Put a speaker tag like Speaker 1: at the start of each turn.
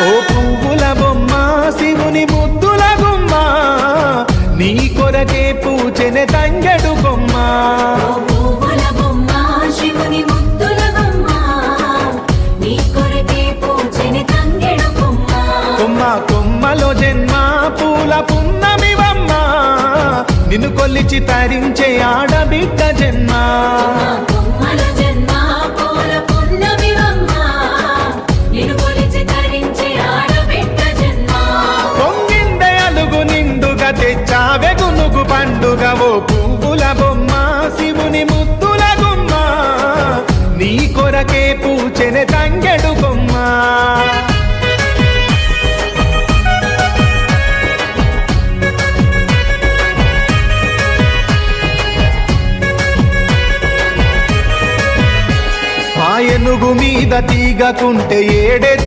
Speaker 1: ఓ పువ్వుల బొమ్మ శివుని ముద్దుల గుమ్మ నీ కొరకే పూచెనే తంగెడు కొమ్మ కొమ్మ కొమ్మలో జన్మ పూల పున్నమివమ్మ నిన్ను కొల్లిచి తరించే ఆడబిడ్డ జన్మ పొంగిందే అలుగు నిండుగా తెచ్చావే గునుగు పండుగ ఓ పువ్వుల బొమ్మ శివుని ముద్దుల గుమ్మ నీ కొరకే పూచెనే తంగెడు కొమ్మ ఏనుగు మీద తీగకుంటే ఏడే